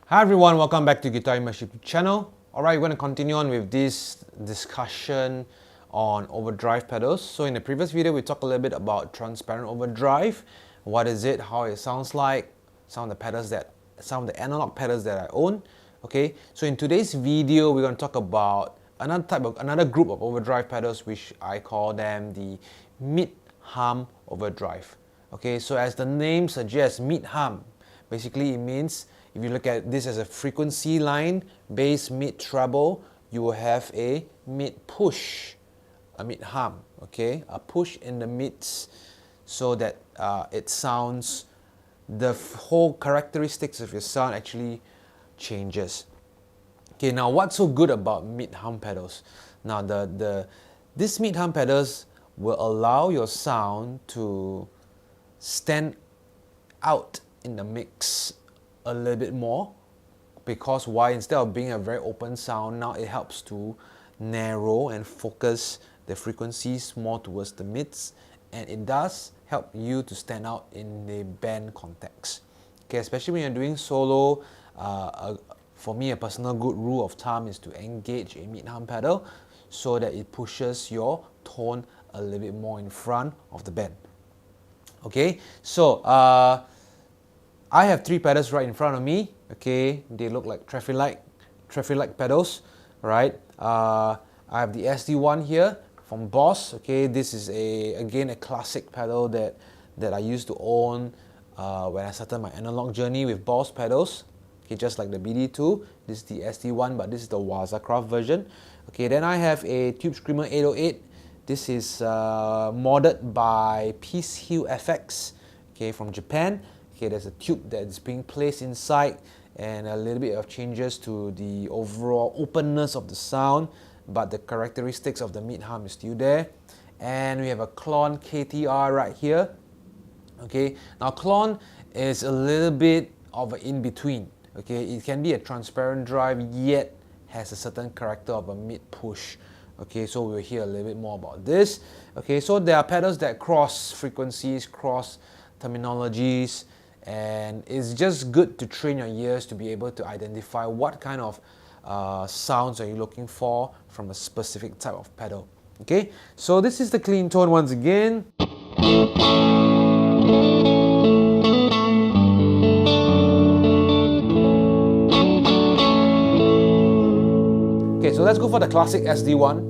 Hi everyone, welcome back to GuitarEmerge YouTube channel. Alright, we're going to continue on with this discussion on overdrive pedals. So in the previous video, we talked a little bit about transparent overdrive. What is it, how it sounds like, some of the analog pedals that I own. Okay, so in today's video, we're going to talk about another group of overdrive pedals, which I call them the mid-hump overdrive. Okay, so as the name suggests, mid-hump, basically it means, if you look at this as a frequency line, bass, mid, treble, you will have a mid push, a mid hum, okay? A push in the mids so that it sounds, the whole characteristics of your sound actually changes. Okay, now what's so good about mid-hum pedals? Now these mid-hum pedals will allow your sound to stand out in the mix a little bit more, because why? Instead of being a very open sound, now it helps to narrow and focus the frequencies more towards the mids, and it does help you to stand out in the band context. Okay, especially when you're doing solo. For me, a personal good rule of thumb is to engage a mid-hum pedal so that it pushes your tone a little bit more in front of the band. Okay, so I have three pedals right in front of me. Okay, they look like traffic light pedals, right? I have the SD1 here from Boss. Okay, this is again a classic pedal that I used to own when I started my analog journey with Boss pedals. Okay, just like the BD2. This is the SD1, but this is the Wazacraft version. Okay, then I have a Tube Screamer 808. This is modded by Peacehill FX, okay, from Japan. Okay, there's a tube that is being placed inside and a little bit of changes to the overall openness of the sound, but the characteristics of the mid-hum is still there. And we have a Klon KTR right here. Okay, now Klon is a little bit of an in-between. Okay, it can be a transparent drive, yet has a certain character of a mid-push. Okay, so we'll hear a little bit more about this. Okay, so there are pedals that cross frequencies, cross terminologies, and it's just good to train your ears to be able to identify what kind of sounds are you looking for from a specific type of pedal. Okay, so this is the clean tone once again. Okay, so let's go for the classic SD1.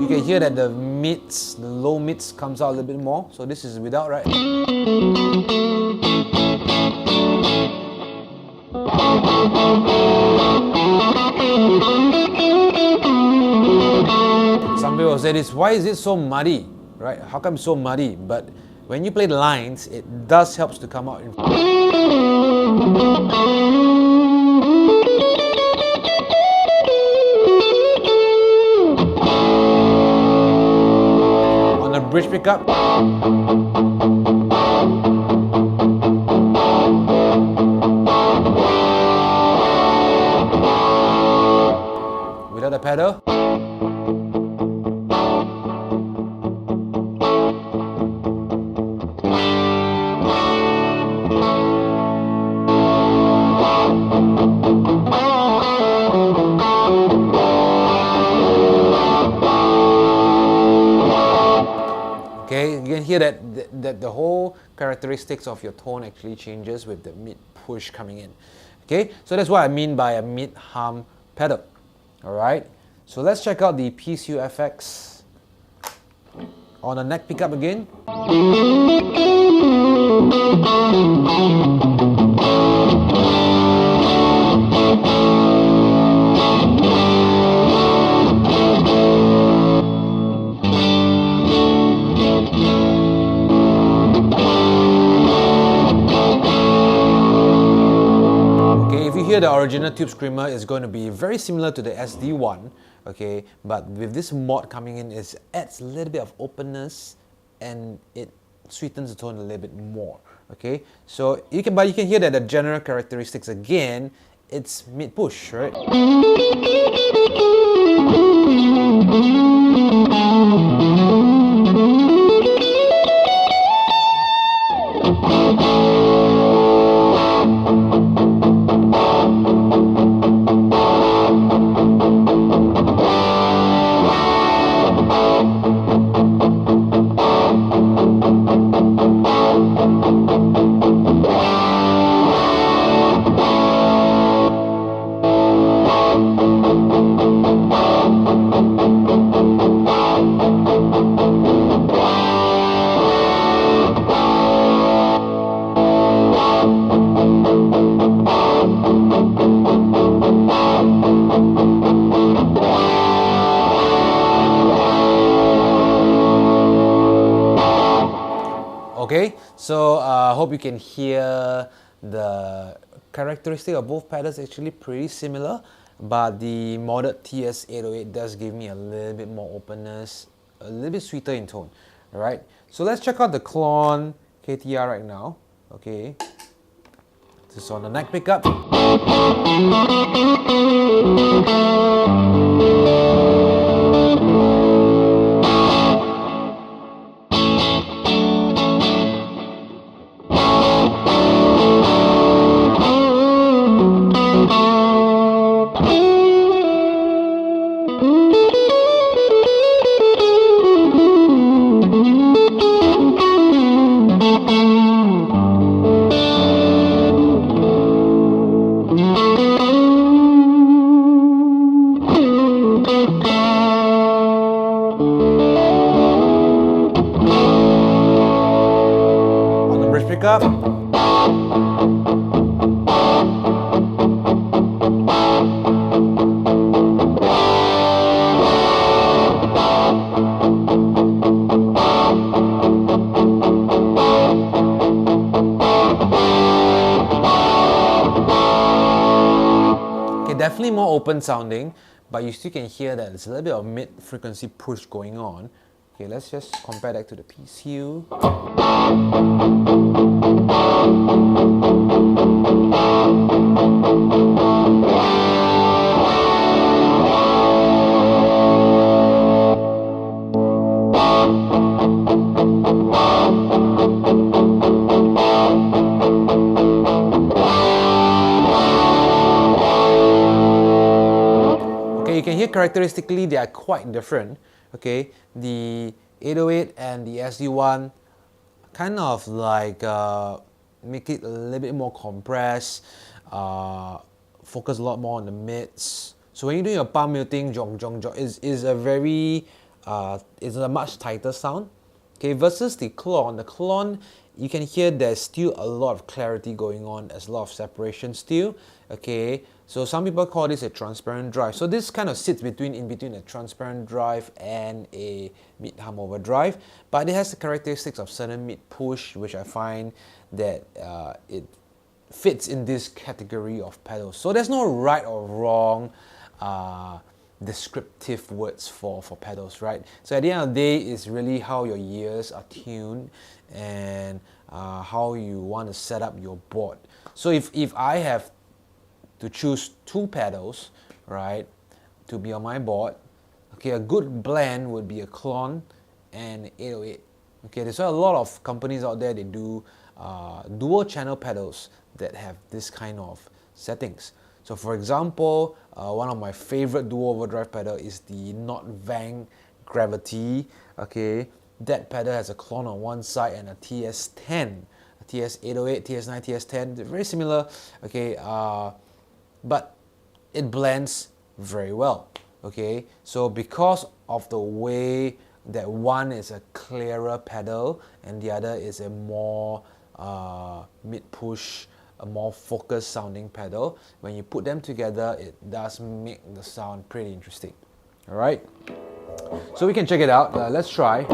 You can hear that the mids, the low mids comes out a little bit more. So this is without, right? Some people say this, why is it so muddy? Right? How come it's so muddy? But when you play the lines, it does help to come out in front. On the bridge pickup, without the pedal. Okay, you can hear that the whole characteristics of your tone actually changes with the mid push coming in. Okay, so that's what I mean by a mid-hum pedal. Alright, so let's check out the Peacehill FX on the neck pickup again. The original Tube Screamer is going to be very similar to the SD1, okay, but with this mod coming in, it adds a little bit of openness and it sweetens the tone a little bit more. Okay, so you can hear that the general characteristics again it's mid-push, right? Okay, so hope you can hear the characteristic of both pedals. Actually pretty similar, but the modded TS808 does give me a little bit more openness, a little bit sweeter in tone. Alright, so let's check out the Klon KTR right now. Okay, this is on the neck pickup. Pickup. Okay, definitely more open sounding, but you still can hear that there's a little bit of mid-frequency push going on. Okay, let's just compare that to the Peacehill. Okay, you can hear characteristically they are quite different. Okay, the 808 and the SD1 kind of like make it a little bit more compressed, focus a lot more on the mids. So when you do your palm muting, jong jong jong is a very is a much tighter sound. Okay, versus the Klon, you can hear there's still a lot of clarity going on. There's a lot of separation still. Okay, so some people call this a transparent drive. So this kind of sits in between a transparent drive and a Mid-Hump Overdrive, but it has the characteristics of certain mid-push, which I find that it fits in this category of pedals. So there's no right or wrong descriptive words for pedals, right? So at the end of the day, it's really how your ears are tuned and how you want to set up your board. So if I have to choose two pedals, right, to be on my board, okay, a good blend would be a Klon and 808. Okay, there's a lot of companies out there, they do dual channel pedals that have this kind of settings. So for example, one of my favorite dual overdrive pedal is the Not Vang Gravity. Okay, that pedal has a Klon on one side and a TS10, a TS808, TS9, TS10. They're very similar. Okay, but it blends very well. Okay, so because of the way that one is a clearer pedal and the other is a more mid-push, a more focused sounding pedal, when you put them together, it does make the sound pretty interesting. Alright, so we can check it out. Let's try.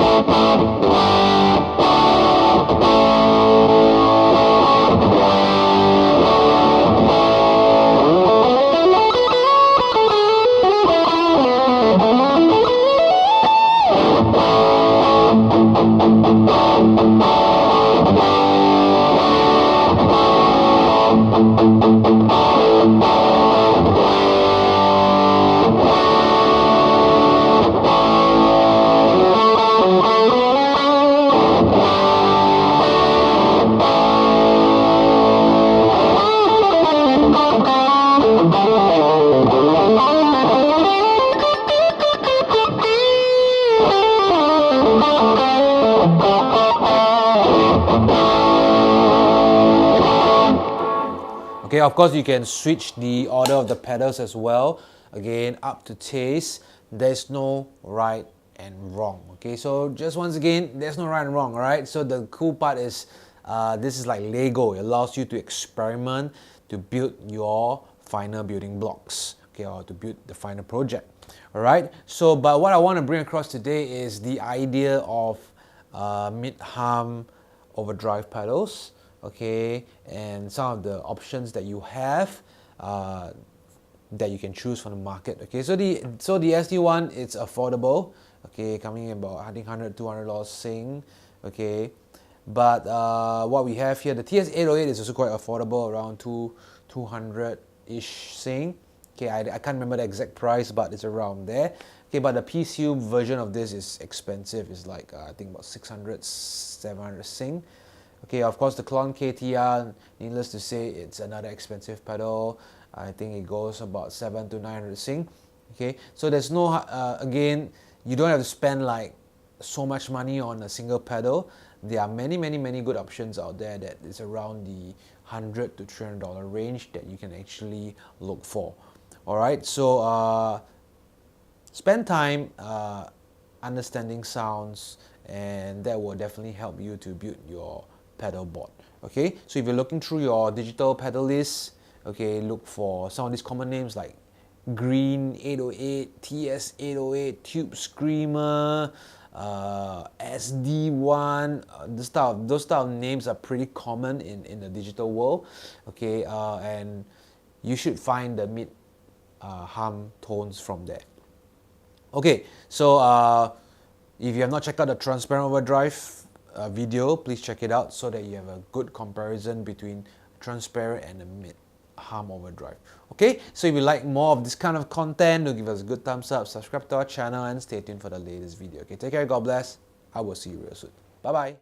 Okay, of course you can switch the order of the pedals as well. Again, up to taste. There's no right and wrong. Okay, so just once again, there's no right and wrong. Alright, so the cool part is this is like Lego. It allows you to experiment, to build your final building blocks, okay, or to build the final project. Alright, so but what I want to bring across today is the idea of Mid-Hump Overdrive pedals, okay, and some of the options that you have that you can choose from the market. Okay, so the SD one, it's affordable, okay, coming in about I think $100-200 Sing, okay, but what we have here, the TS808 is also quite affordable, around 200-ish Sing. Okay, I can't remember the exact price, but it's around there. Okay, but the Peacehill version of this is expensive. It's like I think about 600-700 Sing. Okay, of course the Klon KTR, needless to say, it's another expensive pedal. I think it goes about 700-900 Sing. Okay, so there's no again, you don't have to spend like so much money on a single pedal. There are many good options out there that is around the $100-300 range that you can actually look for. Alright, so spend time understanding sounds, and that will definitely help you to build your pedal board. Okay, so if you're looking through your digital pedal list, okay, look for some of these common names like Green 808, TS808, Tube Screamer, SD1. Those type of names are pretty common in the digital world. Okay, and you should find the Mid-Hump tones from there. Okay, so if you have not checked out the Transparent Overdrive video, please check it out so that you have a good comparison between Transparent and the Mid-Hump Overdrive. Okay, so if you like more of this kind of content, do give us a good thumbs up, subscribe to our channel, and stay tuned for the latest video. Okay, take care, God bless. I will see you real soon. Bye bye.